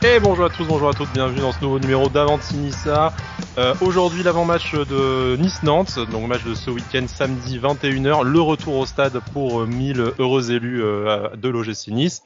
Et bonjour à tous, bonjour à toutes, bienvenue dans ce nouveau numéro d'Avanti Nissa. Aujourd'hui l'avant-match de Nice-Nantes, donc match de ce week-end samedi 21h, le retour au stade pour 1000 heureux élus de l'OGC Nice.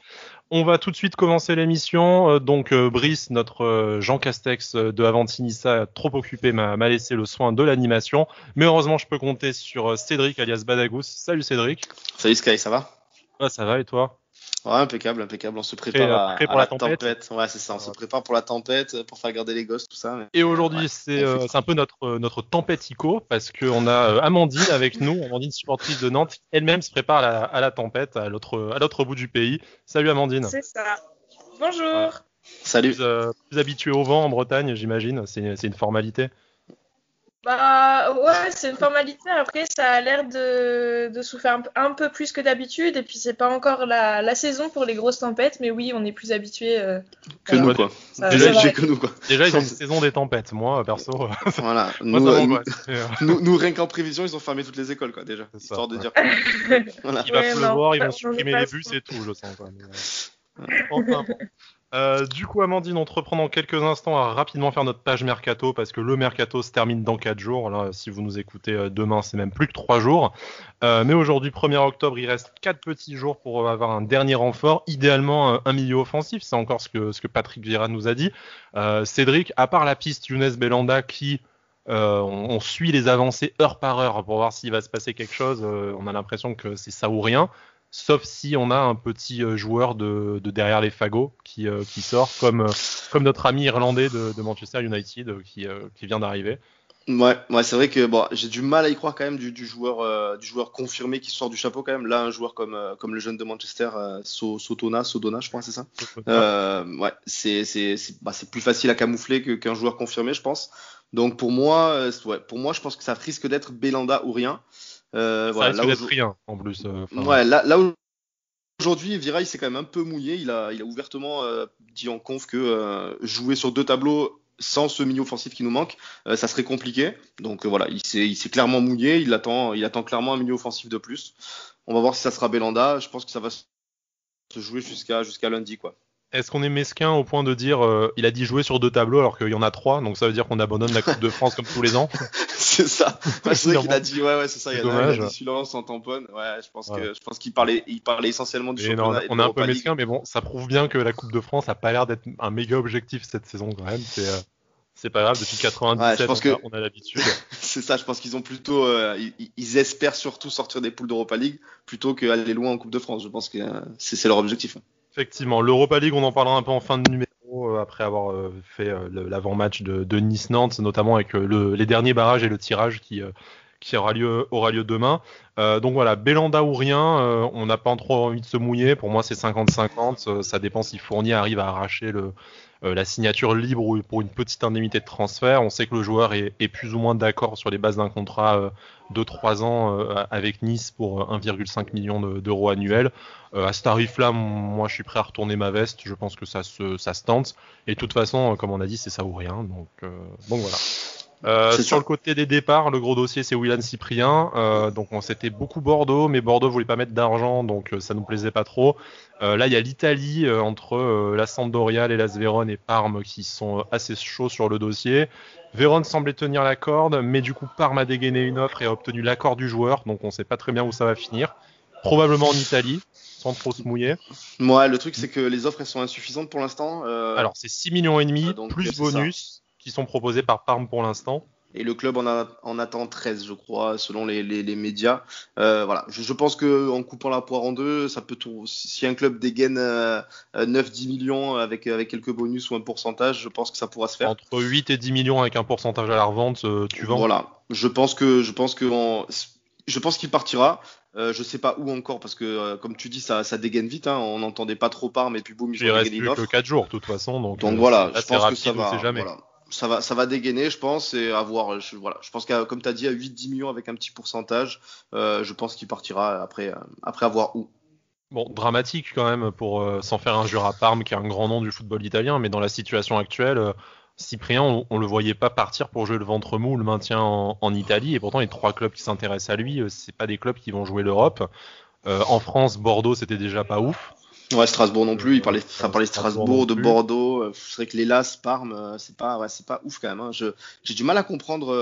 On va tout de suite commencer l'émission, Brice, notre Jean Castex de Avanti Nissa, trop occupé, m'a laissé le soin de l'animation, mais heureusement je peux compter sur Cédric alias Badagous. Salut Cédric. Salut Sky, ça va? Ah, ça va et toi? Ouais, impeccable. On se prépare Prêt à pour la la tempête. tempête. Ouais, c'est ça. On se prépare pour la tempête, pour faire garder les gosses, tout ça. Et Ouais, aujourd'hui, c'est un peu notre tempête ICO, parce qu'on a Amandine avec nous, Amandine supportrice de Nantes, qui elle-même se prépare à la tempête, à l'autre bout du pays. Salut Amandine. C'est ça. Bonjour. Voilà. Salut. Plus habituée au vent en Bretagne, j'imagine, c'est une formalité. Bah ouais, c'est une formalité. Après, ça a l'air de souffler un peu plus que d'habitude. Et puis, c'est pas encore la saison pour les grosses tempêtes. Mais oui, on est plus habitué. Que nous, quoi. Déjà, que nous, quoi. Déjà, ils ont une saison des tempêtes. Moi, perso. Voilà. Moi, nous, rien qu'en prévision, ils ont fermé toutes les écoles, quoi, déjà. Histoire de dire. Voilà. Il va pleuvoir, ils vont supprimer les bus et tout, je sens, quoi. Enfin, bon. Du coup, Amandine, on te reprend dans quelques instants à rapidement faire notre page Mercato, parce que le Mercato se termine dans 4 jours. Là, si vous nous écoutez demain, c'est même plus que 3 jours. Mais aujourd'hui, 1er octobre, il reste 4 petits jours pour avoir un dernier renfort. Idéalement, un milieu offensif. C'est encore ce que Patrick Vieira nous a dit. Cédric, à part la piste Younes Belhanda qui... on suit les avancées heure par heure pour voir s'il va se passer quelque chose. On a l'impression que c'est ça ou rien. Sauf si on a un petit joueur de derrière les fagots qui sort, comme notre ami irlandais de Manchester United qui vient d'arriver. Ouais, c'est vrai que bon, j'ai du mal à y croire quand même du joueur confirmé qui sort du chapeau quand même. Là, un joueur comme le jeune de Manchester, Sodona, je crois, c'est ça. Ouais, c'est plus facile à camoufler qu'un joueur confirmé, je pense. Donc pour moi, je pense que ça risque d'être Belhanda ou rien. Ça voilà, risque d'être rien en plus. Ouais, là aujourd'hui, Vira, il s'est quand même un peu mouillé. Il a ouvertement dit en conf que jouer sur 2 tableaux sans ce milieu offensif qui nous manque, ça serait compliqué. Donc voilà, il s'est clairement mouillé. Il attend clairement un milieu offensif de plus. On va voir si ça sera Belhanda. Je pense que ça va se jouer jusqu'à lundi, quoi. Est-ce qu'on est mesquin au point de dire il a dit jouer sur 2 tableaux alors qu'il y en a 3, donc ça veut dire qu'on abandonne la Coupe de France comme tous les ans? C'est ça. C'est vrai qu'il a dit c'est ça. Il a dit celui-là on s'en tamponne. Ouais, je pense qu'il parlait essentiellement du championnat. On est un peu mesquin, mais bon, ça prouve bien que la Coupe de France a pas l'air d'être un méga objectif cette saison quand même. C'est pas grave, depuis 97 on a l'habitude. C'est ça, je pense qu'ils ont plutôt ils espèrent surtout sortir des poules d'Europa League plutôt qu'aller loin en Coupe de France. Je pense que c'est leur objectif. Effectivement, l'Europa League, on en parlera un peu en fin de numéro après avoir fait l'avant-match de Nice-Nantes, notamment avec les derniers barrages et le tirage qui aura lieu demain. Donc voilà, Belhanda ou rien, on n'a pas trop envie de se mouiller. Pour moi, c'est 50-50. Ça dépend si Fournier arrive à arracher la signature libre ou pour une petite indemnité de transfert. On sait que le joueur est plus ou moins d'accord sur les bases d'un contrat de 3 ans avec Nice pour 1,5 million d'euros annuels. À ce tarif-là, moi, je suis prêt à retourner ma veste. Je pense que ça se tente. Et de toute façon, comme on a dit, c'est ça ou rien. Donc voilà. Sur le côté des départs, le gros dossier c'est Willian Cyprien. Donc c'était beaucoup Bordeaux, mais Bordeaux voulait pas mettre d'argent, donc ça nous plaisait pas trop. Là il y a l'Italie entre la Sampdoria, l'Hellas Vérone et Parme qui sont assez chauds sur le dossier. Vérone semblait tenir la corde, mais du coup Parme a dégainé une offre et a obtenu l'accord du joueur, donc on sait pas très bien où ça va finir. Probablement en Italie, sans trop se mouiller. Ouais, le truc c'est que les offres elles sont insuffisantes pour l'instant. Alors c'est 6,5 millions plus bonus. Qui sont proposés par Parme pour l'instant. Et le club en attend 13, je crois, selon les médias. Voilà. Je pense qu'en coupant la poire en deux, ça peut tout. Si un club dégaine 9-10 millions avec quelques bonus ou un pourcentage, je pense que ça pourra se faire. Entre 8 et 10 millions avec un pourcentage à la revente, tu vends. Voilà. Je pense qu'il partira. Je sais pas où encore parce que comme tu dis ça dégaine vite. On n'entendait pas trop Parme et puis boum il reste plus que 4 jours de toute façon. Donc voilà. Je pense rapide, que ça va. Jamais. Voilà. Ça va dégainer, je pense, et avoir. Je pense qu'à comme tu as dit, à 8-10 millions avec un petit pourcentage, je pense qu'il partira après avoir où. Bon, dramatique quand même pour sans faire injure à Parme, qui est un grand nom du football italien, mais dans la situation actuelle, Cyprien, on le voyait pas partir pour jouer le ventre mou, le maintien en Italie, et pourtant les 3 clubs qui s'intéressent à lui, c'est pas des clubs qui vont jouer l'Europe. En France, Bordeaux, c'était déjà pas ouf. Ouais, Strasbourg non plus. Ça parlait Strasbourg Strasbourg, non de plus. Bordeaux. C'est vrai que l'Hélas, Parme, c'est pas ouf quand même. Hein. J'ai du mal à comprendre,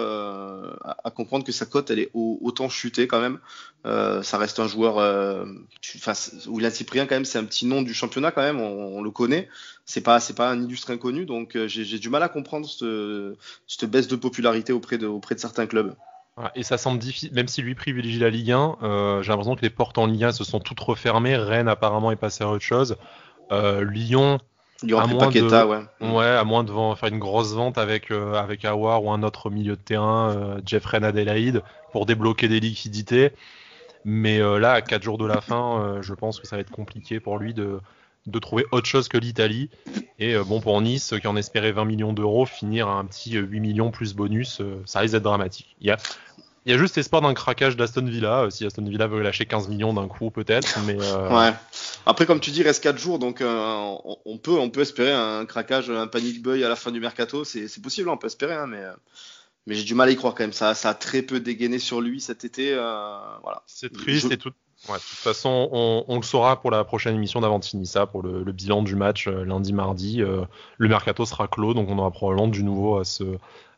à comprendre que sa cote elle est autant chutée quand même. Ça reste un joueur, William Cyprien quand même, c'est un petit nom du championnat quand même. On le connaît. C'est pas un illustre inconnu. Donc j'ai du mal à comprendre cette baisse de popularité auprès de certains clubs. Voilà. Et ça semble difficile, même si lui privilégie la Ligue 1, j'ai l'impression que les portes en Ligue 1 se sont toutes refermées. Rennes apparemment est passé à autre chose. Lyon, Il y aura à pris moins de, Paqueta, ouais. ouais, à moins de faire une grosse vente avec Aouar ou un autre milieu de terrain, Jeffrey Adelaide, pour débloquer des liquidités. Mais là, à 4 jours de la fin, je pense que ça va être compliqué pour lui de trouver autre chose que l'Italie. Et bon, pour Nice, qui en espérait 20 millions d'euros, finir à un petit 8 millions plus bonus, ça risque d'être dramatique. Il y a juste espoir d'un craquage d'Aston Villa, si Aston Villa veut lâcher 15 millions d'un coup peut-être, mais Ouais. Après, comme tu dis, il reste 4 jours, donc on peut espérer un craquage, un panic buy à la fin du mercato. C'est possible, on peut espérer, hein, mais j'ai du mal à y croire quand même. Ça a très peu dégainé sur lui cet été. Voilà. c'est Je- triste et tout. Ouais, de toute façon, on le saura pour la prochaine émission d'Avantinissa, pour le bilan du match lundi, mardi. Le mercato sera clos, donc on aura probablement du nouveau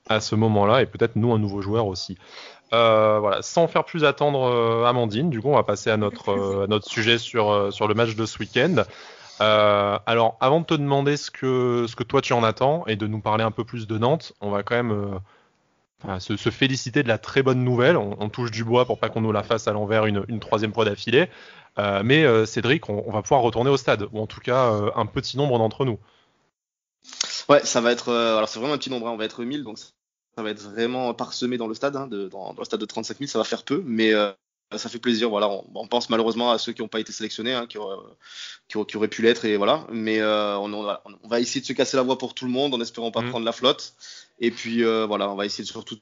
à ce moment-là, et peut-être nous un nouveau joueur aussi. Voilà, sans faire plus attendre Amandine, du coup on va passer à notre sujet sur le match de ce week-end. Alors avant de te demander ce que toi tu en attends et de nous parler un peu plus de Nantes, on va quand même se féliciter de la très bonne nouvelle. On touche du bois pour pas qu'on nous la fasse à l'envers une troisième fois d'affilée. Mais Cédric, on va pouvoir retourner au stade, ou en tout cas un petit nombre d'entre nous. Ouais, ça va être. Alors, c'est vraiment un petit nombre, hein, on va être 1000, donc ça va être vraiment parsemé dans le stade. Hein, dans le stade de 35 000, ça va faire peu, mais ça fait plaisir. Voilà, on pense malheureusement à ceux qui n'ont pas été sélectionnés, hein, qui auraient pu l'être, et voilà. Mais on va essayer de se casser la voix pour tout le monde en espérant pas Mm. prendre la flotte. Et puis voilà, on va essayer surtout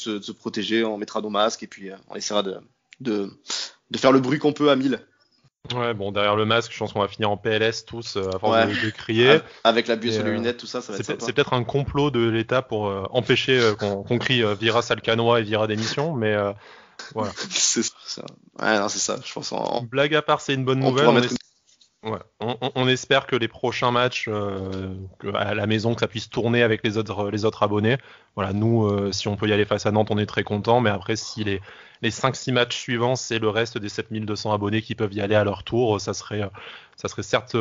de se protéger, on mettra nos masques et puis on essaiera de, de faire le bruit qu'on peut à 1000. Ouais, bon, derrière le masque, je pense qu'on va finir en PLS tous à force Ouais, de crier. avec la buée Et, sur les lunettes, tout ça, ça va être c'est sympa. peut-être un complot de l'État pour empêcher qu'on crie Vira Salcanois et Vira démission, mais voilà. C'est ça. Ouais, non, c'est ça. Je pense Blague à part, c'est une bonne on nouvelle. pourra mettre une. Ouais. On espère que les prochains matchs à la maison, que ça puisse tourner avec les autres abonnés. Voilà, nous, si on peut y aller face à Nantes, on est très content. Mais après, si les 5-6 matchs suivants, c'est le reste des 7200 abonnés qui peuvent y aller à leur tour, ça serait certes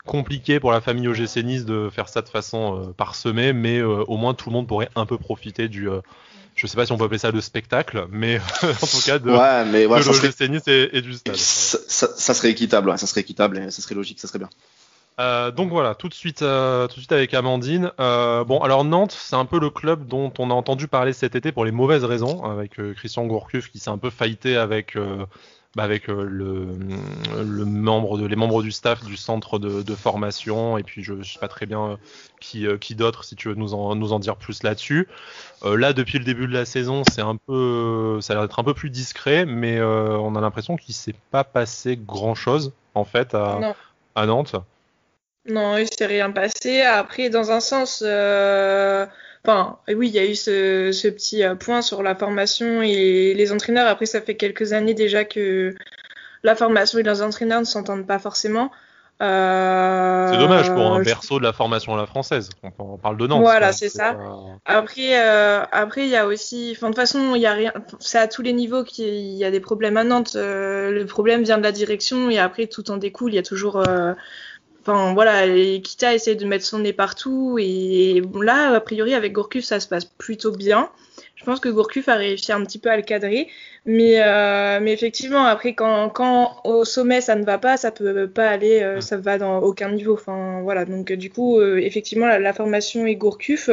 compliqué pour la famille OGC Nice de faire ça de façon parsemée, mais au moins tout le monde pourrait un peu profiter je sais pas si on peut appeler ça de spectacle, mais en tout cas Ouais, mais de voilà, l'OGC Nice et du stade. ça serait équitable, ouais, ça serait équitable et ça serait logique, ça serait bien. Donc voilà, tout de suite avec Amandine. Bon, alors Nantes, c'est un peu le club dont on a entendu parler cet été pour les mauvaises raisons, avec Christian Gourcuff qui s'est un peu fighté avec les membres du staff du centre de formation, et puis je sais pas très bien qui d'autre, si tu veux nous en dire plus là-dessus. Là, depuis le début de la saison, ça a l'air d'être un peu plus discret, mais on a l'impression qu'il s'est pas passé grand-chose en fait Non. à Nantes. Non, il s'est rien passé. Après, dans un sens, enfin, oui, il y a eu ce petit point sur la formation et les entraîneurs. Après, ça fait quelques années déjà que la formation et les entraîneurs ne s'entendent pas forcément. C'est dommage pour un Je berceau de la formation à la française. On parle de Nantes quand Voilà, même. c'est C'est ça. pas... Après, il y a aussi, enfin, de toute façon, il y a rien, c'est à tous les niveaux qu'il y a des problèmes à Nantes. Le problème vient de la direction et après, tout en découle. Il y a toujours, enfin, voilà, et Kita essaie de mettre son nez partout et bon, là, a priori, avec Gourcuff, ça se passe plutôt bien. Je pense que Gourcuff a réussi un petit peu à le cadrer, mais effectivement, après, quand au sommet ça ne va pas, ça peut pas aller, ça va dans aucun niveau. Enfin, voilà, donc du coup, effectivement, la formation est Gourcuff.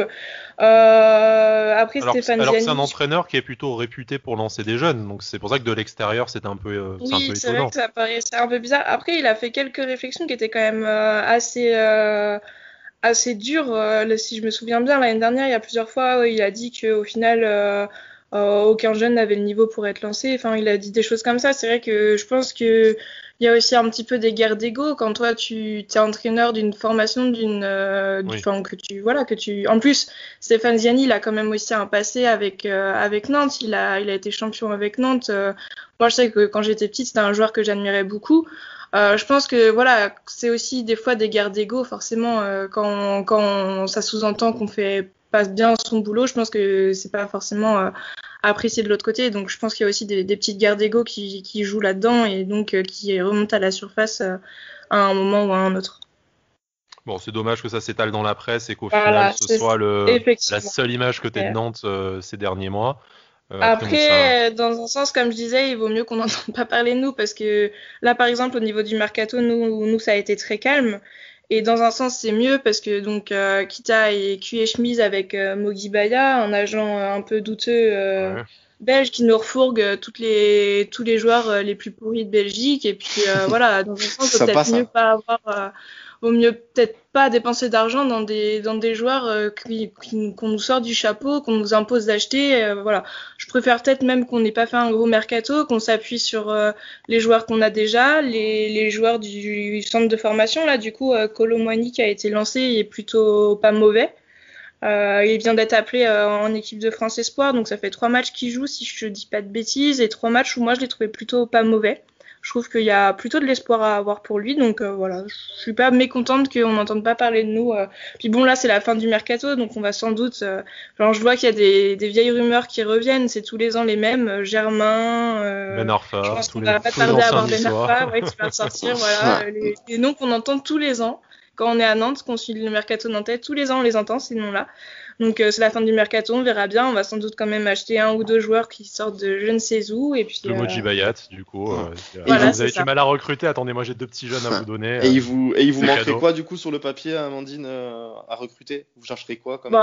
Après, Stéphane Alors que c'est un Ziani, entraîneur qui est plutôt réputé pour lancer des jeunes. Donc c'est pour ça que de l'extérieur, c'est un oui, peu c'est vrai étonnant. que ça paraissait un peu bizarre. Après, il a fait quelques réflexions qui étaient quand même assez dures. Si je me souviens bien, l'année dernière, il y a plusieurs fois, il a dit qu'au final, aucun jeune n'avait le niveau pour être lancé. Enfin, il a dit des choses comme ça. C'est vrai que je pense que il y a aussi un petit peu des guerres d'ego quand toi tu es entraîneur d'une formation Oui. En plus Stéphane Ziani il a quand même aussi un passé avec Nantes, il a été champion avec Nantes. Moi je sais que quand j'étais petite c'était un joueur que j'admirais beaucoup. Je pense que voilà, c'est aussi des fois des guerres d'ego forcément quand ça sous-entend qu'on fait pas bien son boulot, je pense que c'est pas forcément apprécié de l'autre côté. Donc je pense qu'il y a aussi des petites guerres d'ego qui jouent là-dedans et donc qui remontent à la surface à un moment ou à un autre. Bon, c'est dommage que ça s'étale dans la presse et qu'au Voilà, final ce soit la effectivement. seule image que tu de Nantes ces derniers mois. Après, dans un sens, comme je disais, il vaut mieux qu'on n'entende pas parler de nous parce que là, par exemple, au niveau du mercato, nous, ça a été très calme. Et dans un sens, c'est mieux parce que donc Kita est cul et chemise avec Mogi Baya, un agent un peu douteux belge qui nous refourgue tous les joueurs les plus pourris de Belgique. Et puis voilà, dans un sens, vaut mieux peut-être pas dépenser d'argent dans des joueurs qu'on nous sort du chapeau, qu'on nous impose d'acheter. Voilà, je préfère peut-être même qu'on n'ait pas fait un gros mercato, qu'on s'appuie sur les joueurs qu'on a déjà, les joueurs du centre de formation. Là, du coup, Kolo Muani qui a été lancé, il est plutôt pas mauvais. Il vient d'être appelé en équipe de France Espoir, donc ça fait 3 matchs qu'il joue, si je dis pas de bêtises, et 3 matchs où moi je l'ai trouvé plutôt pas mauvais. Je trouve qu'il y a plutôt de l'espoir à avoir pour lui, donc voilà, je suis pas mécontente qu'on n'entende pas parler de nous. Puis bon, là c'est la fin du mercato, donc on va sans doute. Je vois qu'il y a des vieilles rumeurs qui reviennent, c'est tous les ans les mêmes. Germain, Ben Arfa, je pense qu'on va pas tarder à avoir Ben Arfa, qui va sortir. Voilà, les noms qu'on entend tous les ans. Quand on est à Nantes, qu'on suit le mercato nantais, tous les ans on les entend ces noms-là. Donc c'est la fin du mercato, on verra bien. On va sans doute quand même acheter 1 ou 2 joueurs qui sortent de je ne sais où. Et puis, de Moji Bayat, du coup. Voilà, vous avez du mal à recruter. Attendez, moi j'ai 2 petits jeunes à vous donner. Et il vous manquerait quoi du coup sur le papier, Amandine, à recruter? Vous chercherez quoi comme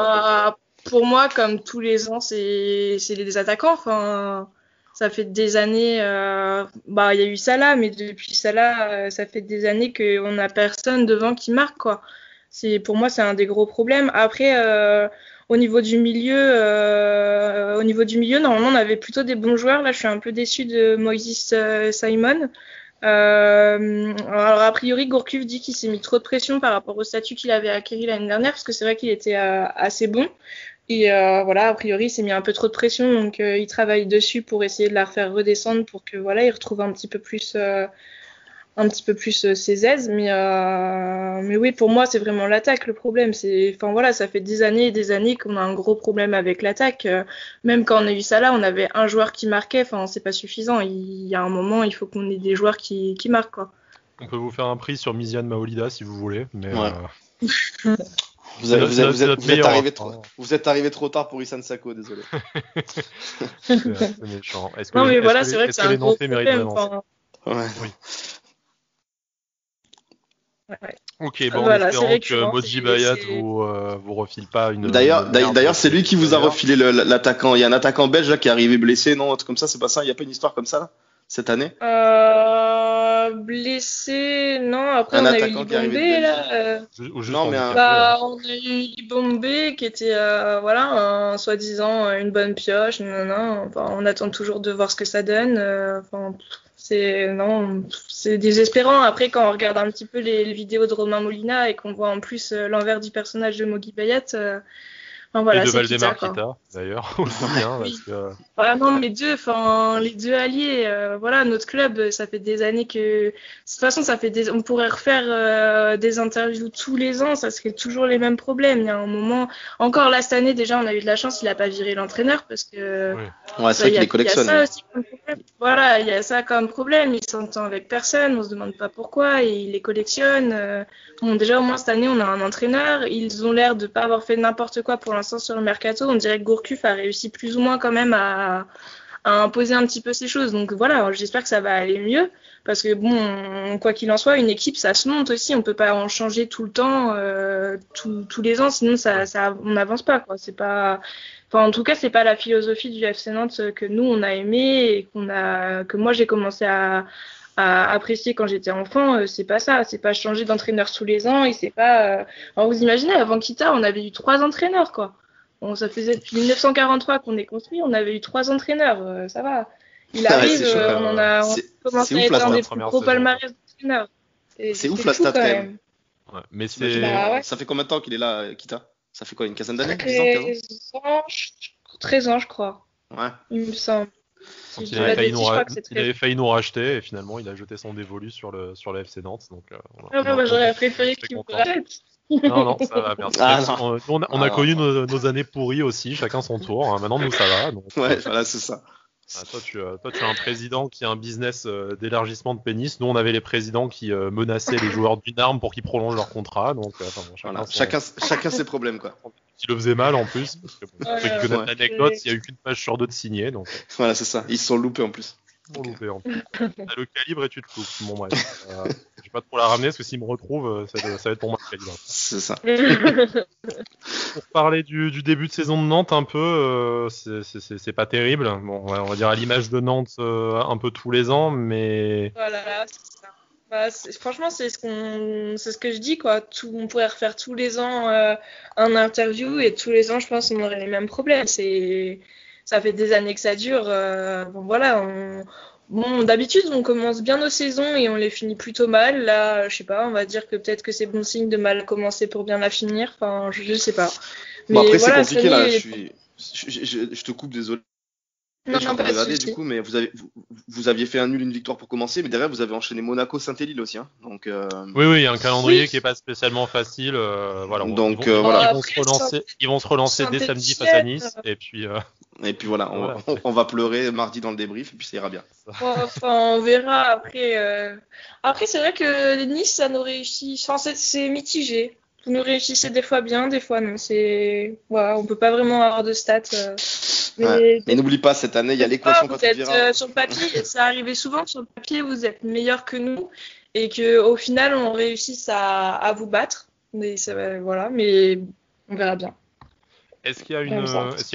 pour moi, comme tous les ans, c'est des attaquants. Enfin, ça fait des années. Il y a eu Salah, mais depuis Salah, ça fait des années qu'on n'a personne devant qui marque, quoi. Pour moi, c'est un des gros problèmes. Après, au niveau du milieu, normalement, on avait plutôt des bons joueurs. Là, je suis un peu déçue de Moïse Simon. Alors, a priori, Gourcuff dit qu'il s'est mis trop de pression par rapport au statut qu'il avait acquis l'année dernière, parce que c'est vrai qu'il était assez bon. Et voilà, a priori, il s'est mis un peu trop de pression, donc il travaille dessus pour essayer de la refaire redescendre pour que voilà, il retrouve un petit peu plus ses aises, mais oui, pour moi c'est vraiment l'attaque le problème. Ça fait des années et des années qu'on a un gros problème avec l'attaque. Même quand on a eu ça là, on avait un joueur qui marquait. Enfin, c'est pas suffisant. Il y a un moment, il faut qu'on ait des joueurs qui marquent, quoi. On peut vous faire un prix sur Miziane Maolida si vous voulez, mais. Ouais. Vous êtes arrivé trop tard pour Issane Sako, désolé. C'est méchant. C'est vrai que c'est un gros problème. Ouais. Oui. Ouais. Ok, bon, en espérant que Moji Bayat vous refile pas une. D'ailleurs, c'est lui qui vous a refilé l'attaquant. Il y a un attaquant belge là, qui est arrivé blessé, non, un truc comme ça, c'est pas ça? Il y a pas une histoire comme ça là, cette année? Blessé, non. Après, on a eu Libombé là. On a eu Libombé qui était soi-disant une bonne pioche. Non. Enfin, on attend toujours de voir ce que ça donne. C'est désespérant. Après, quand on regarde un petit peu les vidéos de Romain Molina et qu'on voit en plus l'envers du personnage de Mogi Bayat, et de Valdemar Kita, d'ailleurs, aussi bien. Oui. Parce que... non, les deux alliés, notre club, ça fait des années que... De toute façon, on pourrait refaire des interviews tous les ans, ça serait toujours les mêmes problèmes. Il y a un moment... Encore là, cette année, déjà, on a eu de la chance, il n'a pas viré l'entraîneur, parce que... Oui. Ouais, c'est vrai qu'il les collectionne. Il y a ça aussi comme problème. Voilà, il y a ça comme problème. Il s'entend avec personne, on se demande pas pourquoi, et il les collectionne. Bon, déjà, au moins, cette année, on a un entraîneur. Ils ont l'air de pas avoir fait n'importe quoi pour l'instant sur le mercato. On dirait que Gourcuff a réussi plus ou moins quand même à imposer un petit peu ces choses. Donc voilà, j'espère que ça va aller mieux. Parce que bon, quoi qu'il en soit, une équipe, ça se monte aussi. On peut pas en changer tout le temps, tous les ans, sinon on n'avance pas, quoi. C'est pas... Enfin, en tout cas, c'est pas la philosophie du FC Nantes que nous, on a aimé et que moi, j'ai commencé à apprécier quand j'étais enfant. C'est pas ça. C'est pas changer d'entraîneur tous les ans et c'est pas... Alors, vous imaginez, avant Kita, on avait eu 3 entraîneurs, quoi. Bon, ça faisait depuis 1943 qu'on est construit, on avait eu 3 entraîneurs, ça va. Il arrive, c'est chaud, on en a commencé à être un des plus gros palmarès d'entraîneur. C'est ouf la stat quand même. Ouais, mais ça fait combien de temps qu'il est là, Kita? Ça fait quoi, une quinzaine d'années? 10 ans, 13 ans, je crois. Ouais. Il me semble. Il avait failli nous racheter et finalement il a jeté son dévolu sur le FC Nantes. Donc, j'aurais préféré qu'il me rachète. Non, ça va, merci. On a connu nos années pourries aussi, chacun son tour. Hein. Maintenant, nous, ça va. Donc, ouais, voilà, c'est ça. Toi, tu as un président qui a un business d'élargissement de pénis. Nous, on avait les présidents qui menaçaient les joueurs d'une arme pour qu'ils prolongent leur contrat. Donc, chacun ses problèmes, quoi. Qui le faisait mal en plus. Parce que, pour ceux qui connaissent l'anecdote, il n'y a eu qu'une page sur deux de signer. Donc... Voilà, c'est ça. Ils se sont loupés en plus. T'as le calibre et tu te loupes. Bon, bref. Je vais pas trop la ramener parce que s'ils me retrouvent, ça va être pour moi le calibre. C'est ça. Pour parler du début de saison de Nantes, un peu, c'est pas terrible. Bon, on va dire à l'image de Nantes un peu tous les ans, mais. Voilà, c'est ça. Franchement, c'est ce que je dis, quoi. On pourrait refaire tous les ans un interview et tous les ans, je pense, on aurait les mêmes problèmes. Ça fait des années que ça dure. D'habitude, on commence bien nos saisons et on les finit plutôt mal. Là, je sais pas, on va dire que peut-être que c'est bon signe de mal commencer pour bien la finir. Enfin, je sais pas. Mais après, voilà, c'est compliqué là. Je te coupe, désolé. Non, pas regarder, du coup, mais vous aviez fait un nul, une victoire pour commencer, mais derrière vous avez enchaîné Monaco, Saint-Élion aussi, hein. Donc. Oui, il y a un calendrier qui est pas spécialement facile. Voilà. Ils vont se relancer dès samedi face à Nice, et puis. Et puis voilà, on va pleurer mardi dans le débrief, et puis ça ira bien. On verra après. Après, c'est vrai que Nice, ça nous réussit. Enfin, c'est mitigé. Vous nous réussissez des fois bien, des fois non. On peut pas vraiment avoir de stats. Mais n'oublie pas, cette année, il y a l'équation Patrick Vieira. Sur le papier, ça arrivait souvent, sur le papier, vous êtes meilleur que nous et qu'au final, on réussisse à vous battre. Mais on verra bien. Est-ce qu'il y a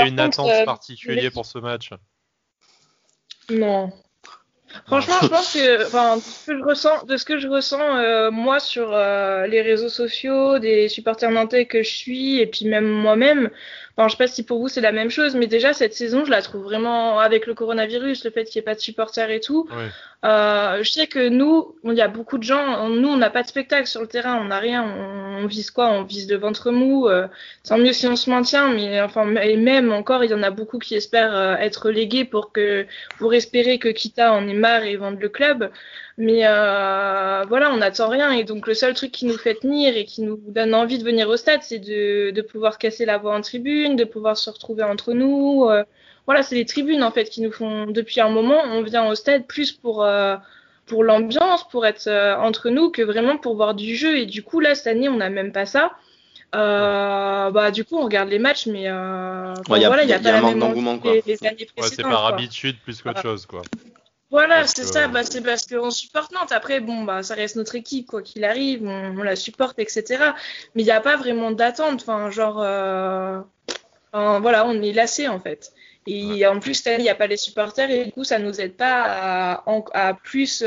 une attente particulière pour ce match? Non. Franchement, je pense que, de ce que je ressens, moi, sur les réseaux sociaux, des supporters nantais que je suis, et puis même moi-même, je sais pas si pour vous c'est la même chose, mais déjà cette saison, je la trouve vraiment, avec le coronavirus, le fait qu'il n'y ait pas de supporters et tout. Oui. Je sais que nous, il y a beaucoup de gens, nous, on n'a pas de spectacle sur le terrain, on n'a rien, on vise quoi? On vise le ventre mou. Tant mieux si on se maintient, mais et même encore, il y en a beaucoup qui espèrent être relégués pour espérer que Kita en ait marre et vende le club. Mais on n'attend rien, et donc le seul truc qui nous fait tenir et qui nous donne envie de venir au stade, c'est de pouvoir casser la voix en tribune, de pouvoir se retrouver entre nous. C'est les tribunes en fait qui nous font, depuis un moment, on vient au stade plus pour l'ambiance, pour être entre nous, que vraiment pour voir du jeu. Et du coup là cette année on n'a même pas ça. Du coup on regarde les matchs, mais il y a pas la même envie que les années précédentes. C'est par habitude plus qu'autre chose, quoi. Voilà, c'est ça, c'est parce qu'on supporte Nantes. Après, ça reste notre équipe, quoi qu'il arrive, on la supporte, etc. Mais il n'y a pas vraiment d'attente, on est lassé en fait. Et en plus, cette année, il n'y a pas les supporters, et du coup, ça nous aide pas à plus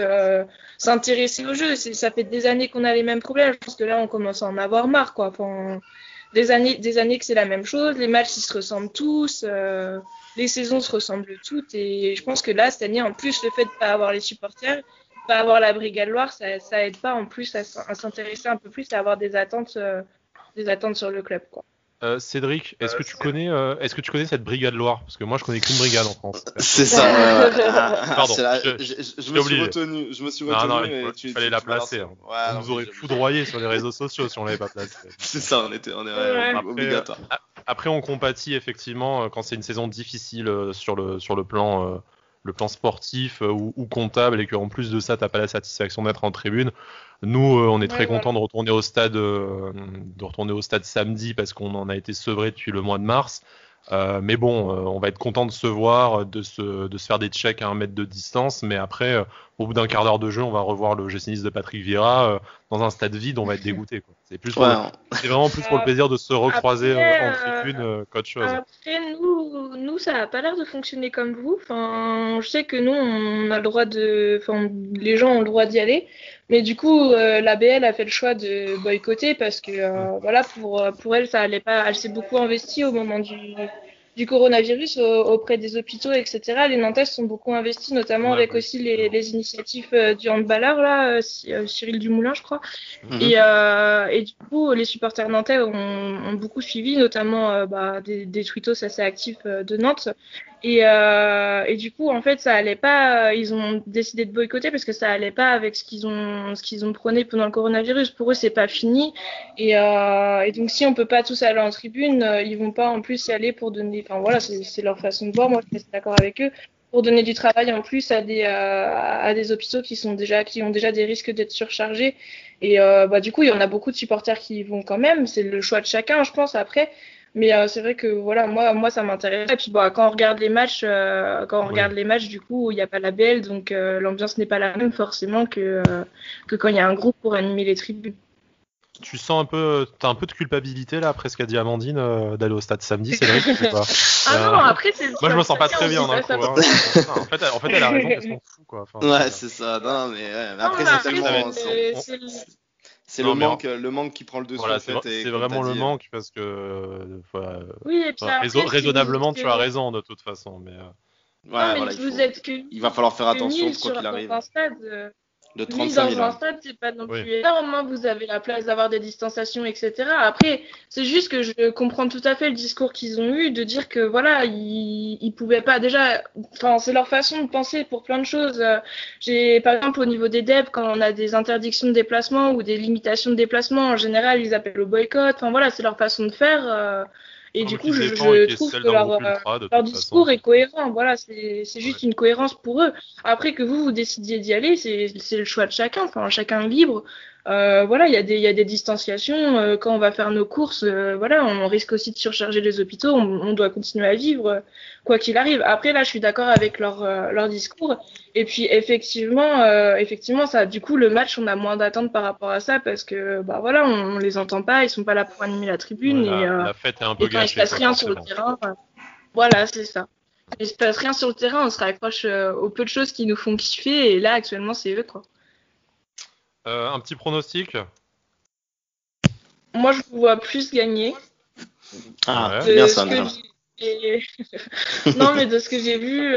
s'intéresser au jeu. Ça fait des années qu'on a les mêmes problèmes. Je pense que là, on commence à en avoir marre, quoi. Des années que c'est la même chose, les matchs ils se ressemblent tous, les saisons se ressemblent toutes, et je pense que là cette année en plus le fait de pas avoir les supporters, pas avoir la Brigade Loire, ça aide pas en plus à s'intéresser un peu plus, à avoir des attentes sur le club, quoi. Cédric, est-ce que tu connais cette Brigade Loire? Parce que moi je connais qu'une brigade en France. C'est ça. Pardon. Je me suis retenu. Non, il fallait la placer. On nous aurait foudroyé sur les réseaux sociaux si on l'avait pas placé. C'est ça, on est obligatoire. Après, on compatit effectivement quand c'est une saison difficile sur le plan sportif ou comptable, et qu'en plus de ça, t'as pas la satisfaction d'être en tribune. Nous, on est très contents de retourner au stade, samedi, parce qu'on en a été sevré depuis le mois de mars. Mais bon, on va être content de se voir, de se faire des checks à 1 mètre de distance. Mais après, au bout d'un quart d'heure de jeu, on va revoir le gestioniste de Patrick Vieira dans un stade vide. On va être dégoûté, quoi. C'est vraiment plus pour le plaisir de se recroiser en tribune qu'autre chose. Après, nous, ça a pas l'air de fonctionner comme vous. Je sais que nous, on a le droit les gens ont le droit d'y aller. Mais du coup, l'ABL a fait le choix de boycotter parce que, pour elle, ça allait pas. Elle s'est beaucoup investie au moment du du coronavirus auprès des hôpitaux, etc. Les Nantais sont beaucoup investis, notamment avec aussi les initiatives du handballeur là, Cyril Dumoulin, je crois. Et du coup, les supporters nantais ont beaucoup suivi, notamment des tweetos assez actifs de Nantes. Et du coup, en fait, ça allait pas. Ils ont décidé de boycotter parce que ça allait pas avec ce qu'ils ont prôné pendant le coronavirus. Pour eux, c'est pas fini. Et donc, si on peut pas tous aller en tribune, ils vont pas en plus y aller pour donner. Enfin voilà, c'est leur façon de voir. Moi, je suis d'accord avec eux. Pour donner du travail en plus à des hôpitaux qui ont déjà des risques d'être surchargés. Et du coup, il y en a beaucoup de supporters qui y vont quand même. C'est le choix de chacun, je pense. Après. Mais c'est vrai que voilà, moi ça m'intéresse. Et puis quand on regarde les matchs, du coup, il n'y a pas la BL, donc l'ambiance n'est pas la même forcément que quand il y a un groupe pour animer les tribunes. Tu sens t'as un peu de culpabilité là, après ce qu'a dit Amandine, d'aller au stade samedi, c'est vrai ou pas? Non, après c'est. Moi je me sens pas très bien d'un coup. Hein. En fait, elle a raison, qu'elle s'en fout quoi. Ouais, c'est ça. Non, mais après c'est tellement. C'est le manque qui prend le dessus. Voilà, c'est vraiment le manque parce que oui, et puis après, raisonnablement tu as raison de toute façon, mais il va falloir faire attention quoi qu'il arrive. De 35 000. Dans un stade, c'est pas non plus énorme. Vous avez la place d'avoir des distanciations, etc. Après, c'est juste que je comprends tout à fait le discours qu'ils ont eu de dire que voilà, ils pouvaient pas déjà. Enfin, c'est leur façon de penser pour plein de choses. Par exemple, au niveau des DEP, quand on a des interdictions de déplacement ou des limitations de déplacement, en général, ils appellent au boycott. Enfin voilà, c'est leur façon de faire. Et du coup, je trouve que leur discours est cohérent. Voilà, c'est juste une cohérence pour eux. Après que vous décidiez d'y aller, c'est le choix de chacun. Enfin, chacun est libre. Voilà, il y a des distanciations. Quand on va faire nos courses, voilà, on risque aussi de surcharger les hôpitaux. On doit continuer à vivre quoi qu'il arrive. Après, là, je suis d'accord avec leur discours. Et puis, effectivement, ça, du coup, le match, on a moins d'attentes par rapport à ça parce que, voilà, on les entend pas. Ils sont pas là pour animer la tribune. La fête est un peu gâchée. Quand il se passe rien sur le terrain, voilà, c'est ça. Il se passe rien sur le terrain, on se raccroche aux peu de choses qui nous font kiffer. Et là, actuellement, c'est eux, quoi. Un petit pronostic? Moi, je vous vois plus gagner. C'est bien ça. Non, mais de ce que j'ai vu,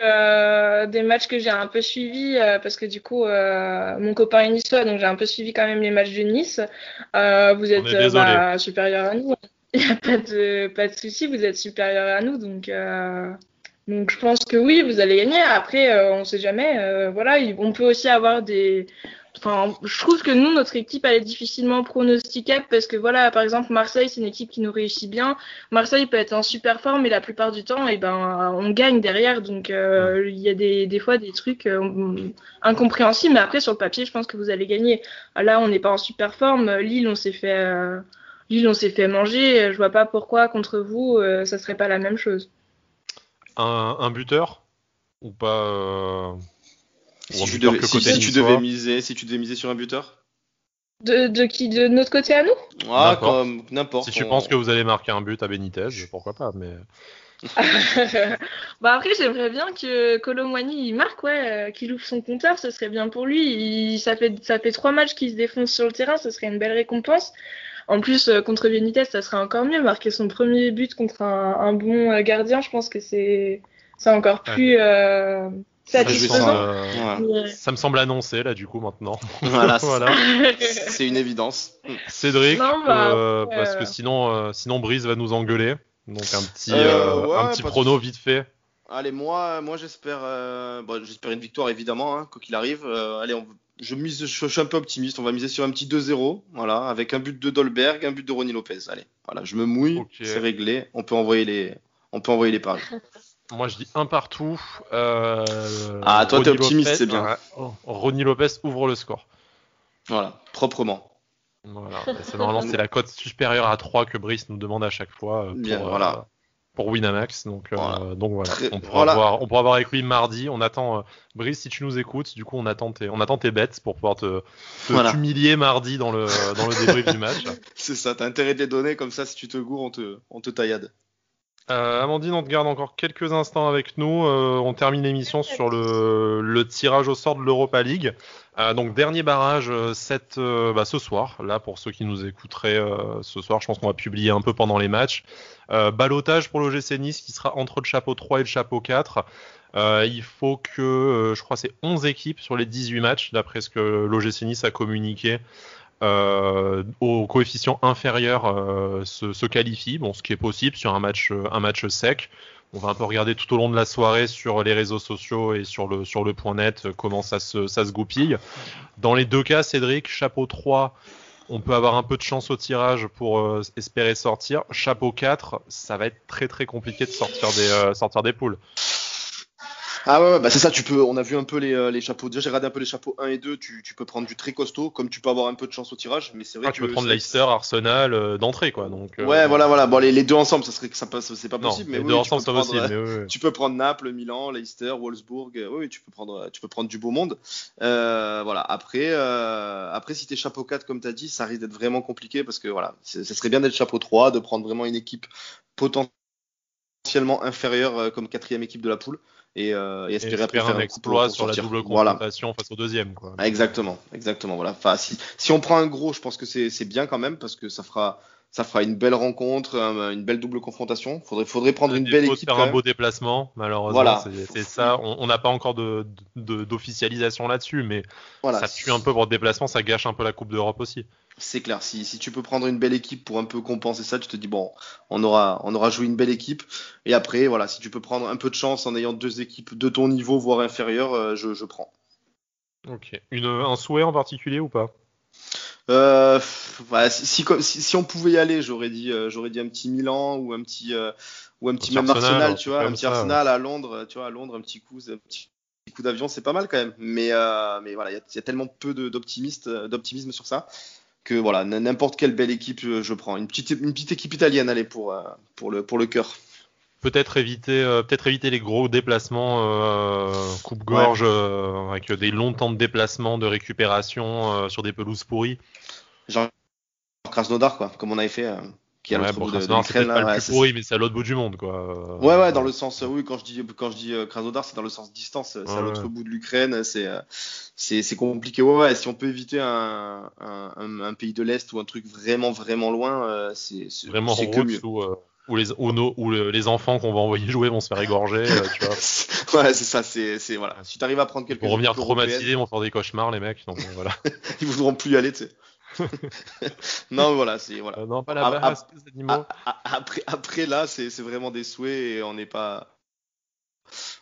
des matchs que j'ai un peu suivis, parce que du coup, mon copain est niçois, donc j'ai un peu suivi quand même les matchs de Nice. Vous êtes supérieur à nous. Il n'y a pas de souci, vous êtes supérieur à nous, donc je pense que oui, vous allez gagner. Après, on sait jamais. Voilà, on peut aussi avoir des. Enfin, je trouve que nous, notre équipe, elle est difficilement pronosticable parce que voilà, par exemple, Marseille, c'est une équipe qui nous réussit bien. Marseille peut être en super forme et la plupart du temps, on gagne derrière. Donc, il y a des fois des trucs incompréhensibles. Mais après, sur le papier, je pense que vous allez gagner. Là, on n'est pas en super forme. Lille, on s'est fait manger. Je vois pas pourquoi contre vous, ça serait pas la même chose. Un buteur ou pas? Si tu devais miser sur un buteur. De qui? De notre côté à nous? N'importe. Si tu penses que vous allez marquer un but à Benitez, pourquoi pas, mais. Après, j'aimerais bien que Kolo Muani il marque, qu'il ouvre son compteur, ce serait bien pour lui. Ça fait 3 matchs qu'il se défonce sur le terrain, ce serait une belle récompense. En plus, contre Benitez, ça serait encore mieux. Marquer son premier but contre un bon gardien, je pense que c'est encore plus satisfaisant. Ça me semble annoncé là du coup maintenant. Voilà. C'est une évidence. Cédric, parce que sinon Brice va nous engueuler. Donc un petit prono vite fait. Allez, moi j'espère une victoire évidemment, quoi qu'il arrive. Allez, je suis un peu optimiste. On va miser sur un petit 2-0, voilà, avec un but de Dolberg, un but de Ronny Lopez. Allez, voilà, je me mouille, c'est réglé. On peut envoyer les paris. Moi je dis un partout. Toi t'es optimiste, c'est bien. Ronny Lopez ouvre le score. Voilà, proprement. Voilà. Normalement c'est la cote supérieure à 3 que Brice nous demande à chaque fois pour Winamax. Donc voilà. On pourra voir avec lui mardi. On attend Brice, si tu nous écoutes, du coup on attend tes bets pour pouvoir t'humilier mardi dans le débrief du match. C'est ça, t'as intérêt de les donner, comme ça si tu te gourres on te taillade. Amandine, on te garde encore quelques instants avec nous. On termine l'émission sur le tirage au sort de l'Europa League. Donc dernier barrage ce soir. Là pour ceux qui nous écouteraient ce soir, je pense qu'on va publier un peu pendant les matchs. Ballottage pour l'OGC Nice qui sera entre le chapeau 3 et le chapeau 4. Il faut que je crois c'est 11 équipes sur les 18 matchs d'après ce que l'OGC Nice a communiqué. Au coefficient inférieur se qualifient, bon, ce qui est possible sur un match sec. On va un peu regarder tout au long de la soirée sur les réseaux sociaux et sur le point net comment ça se goupille. Dans les deux cas, Cédric, chapeau 3, on peut avoir un peu de chance au tirage pour espérer sortir. Chapeau 4, ça va être très très compliqué de sortir des poules. Ah ouais, bah c'est ça, on a vu un peu les chapeaux. Déjà, j'ai regardé un peu les chapeaux 1 et 2, tu peux prendre du très costaud, comme tu peux avoir un peu de chance au tirage, mais c'est vrai que. Tu peux prendre Leicester, Arsenal d'entrée, quoi. Donc, ouais, voilà. Bon, les deux ensemble, ça serait que ça passe, c'est pas possible, mais oui, deux ensemble, c'est possible. Mais tu peux prendre Naples, Milan, Leicester, Wolfsburg, oui, tu peux prendre du beau monde. Voilà. Après, si t'es chapeau 4, comme t'as dit, ça risque d'être vraiment compliqué parce que voilà, ça serait bien d'être chapeau 3, de prendre vraiment une équipe potentiellement inférieure comme quatrième équipe de la poule. Et espérer après faire un exploit sur la double confrontation face au deuxième, quoi. Exactement, voilà. Enfin, si on prend un gros, je pense que c'est bien quand même parce que ça fera une belle rencontre, une belle double confrontation. Faudrait prendre une belle équipe. Faire un beau déplacement, malheureusement, voilà. C'est ça. On n'a pas encore d'officialisation là-dessus, mais voilà. Ça tue un peu pour le déplacement, ça gâche un peu la Coupe d'Europe aussi. C'est clair. Si tu peux prendre une belle équipe pour un peu compenser ça, tu te dis bon, on aura joué une belle équipe. Et après, voilà, si tu peux prendre un peu de chance en ayant deux équipes de ton niveau, voire inférieur, je prends. Ok. Un souhait en particulier ou pas? Voilà, si on pouvait y aller, j'aurais dit un petit Milan ou un petit même Arsenal, tu vois, un petit Arsenal à Londres, tu vois, à Londres, un petit coup d'avion, c'est pas mal quand même. Mais voilà, il y a tellement peu d'optimisme sur ça que voilà, n'importe quelle belle équipe, je prends. Une petite équipe italienne, allez, pour le cœur. Peut-être éviter les gros déplacements coupe-gorge avec des longs temps de déplacement, de récupération sur des pelouses pourries. Genre Krasnodar, quoi, comme on avait fait. Qui est à l'autre bout de l'Ukraine, c'est peut-être pas le plus pourri, mais c'est à l'autre bout du monde, quoi. Ouais, dans le sens, oui, quand je dis Krasnodar, c'est dans le sens distance, c'est à l'autre bout de l'Ukraine, c'est compliqué. Ouais, si on peut éviter un pays de l'Est ou un truc vraiment vraiment loin, c'est vraiment c'est que mieux. Où les enfants qu'on va envoyer jouer vont se faire égorger, tu vois. Ouais, c'est ça, c'est voilà. Si t'arrives à prendre quelques. Ils vont revenir traumatisés, ils vont faire des cauchemars, les mecs, donc voilà. Ils voudront plus y aller, tu sais. Non, voilà, c'est voilà. Non, pas la base des animaux. Après là, c'est vraiment des souhaits et on n'est pas.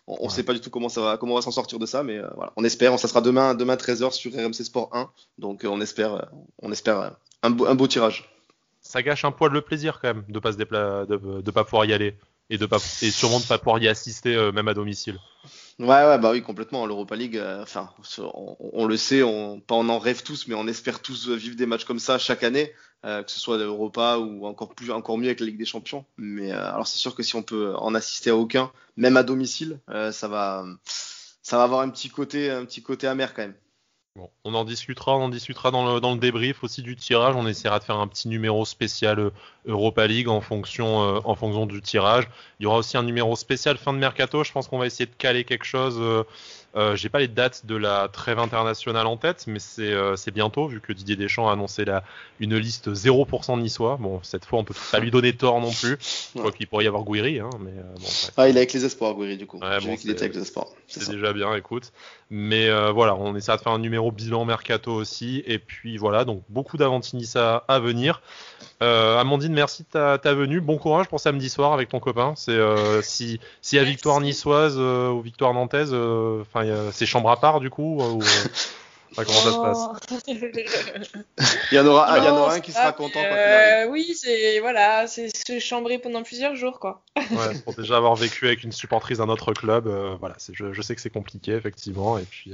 On sait pas du tout comment on va s'en sortir de ça, mais voilà. On espère. Ça sera demain 13h sur RMC Sport 1, donc on espère un beau tirage. Ça gâche un poil le plaisir quand même de pas de pas pouvoir y aller et sûrement de pas pouvoir y assister même à domicile. Ouais, bah oui, complètement. L'Europa League, on le sait, on en rêve tous, mais on espère tous vivre des matchs comme ça chaque année, que ce soit l'Europa ou encore mieux avec la Ligue des Champions. Mais alors c'est sûr que si on peut en assister à aucun, même à domicile, ça va avoir un petit côté amer quand même. Bon, on en discutera dans le débrief aussi du tirage. On essaiera de faire un petit numéro spécial Europa League en fonction du tirage. Il y aura aussi un numéro spécial fin de mercato. Je pense qu'on va essayer de caler quelque chose. J'ai pas les dates de la trêve internationale en tête, mais c'est bientôt vu que Didier Deschamps a annoncé une liste 0% niçois. Bon, cette fois on peut pas lui donner tort non plus. Je crois qu'il pourrait y avoir Gouiri, mais bon. Ah, il est avec les espoirs, Gouiri, du coup. Ouais, J'ai vu qu'il était avec les espoirs. C'est déjà bien, écoute. Mais voilà, on essaiera de faire un numéro bilan mercato aussi. Et puis voilà, donc beaucoup d'Avanti-Nice à venir. Amandine, merci de ta venue. Bon courage pour samedi soir avec ton copain. C'est si y a victoire niçoise ou victoire nantaise, c'est chambre à part du coup comment ça se passe? Il y en aura un qui sera content quand il arrive. Oui, c'est se chambrer pendant plusieurs jours, quoi. Ouais, pour déjà avoir vécu avec une supportrice d'un autre club, voilà, je sais que c'est compliqué effectivement, et puis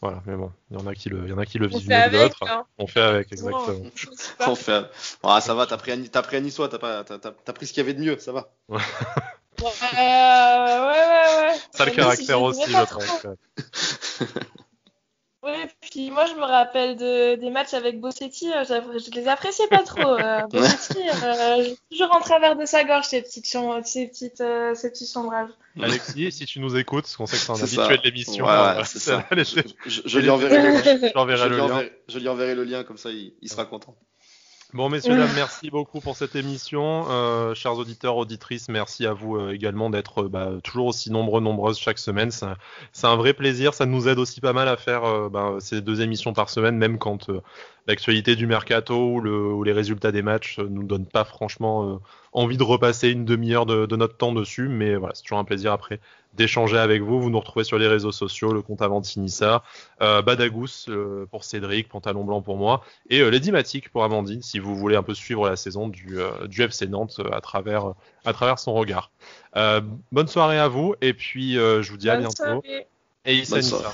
voilà, mais bon, il y en a qui le vivent mieux que d'autres. Hein. On fait avec, exactement. On fait. Ah, ça va, t'as pris un niçois, t'as pris ce qu'il y avait de mieux, ça va. Ouais. Ça le caractère aussi, je pense. Oui, puis moi je me rappelle des matchs avec Bossetti, je les appréciais pas trop. Bossetti, toujours en travers de sa gorge ces petits chambrages. Alexis, si tu nous écoutes, parce qu'on sait que c'est un C'est habitué ça. de l'émission, Ouais, c'est ça. Je lui enverrai le lien. Je lui enverrai le lien, comme ça il sera content. Bon, messieurs, dames, merci beaucoup pour cette émission. Chers auditeurs, auditrices, merci à vous également d'être toujours aussi nombreuses chaque semaine. C'est un vrai plaisir. Ça nous aide aussi pas mal à faire ces 2 émissions par semaine, même quand l'actualité du mercato ou les résultats des matchs nous donnent pas franchement envie de repasser une demi-heure de notre temps dessus. Mais voilà, c'est toujours un plaisir après d'échanger avec vous. Vous nous retrouvez sur les réseaux sociaux, le compte Avantinissa, Badagous pour Cédric, Pantalon Blanc pour moi, et Ladymatic pour Amandine, si vous voulez un peu suivre la saison du FC Nantes à travers son regard. Bonne soirée à vous, et puis je vous dis à bientôt. Soirée. Et Issa Nissa.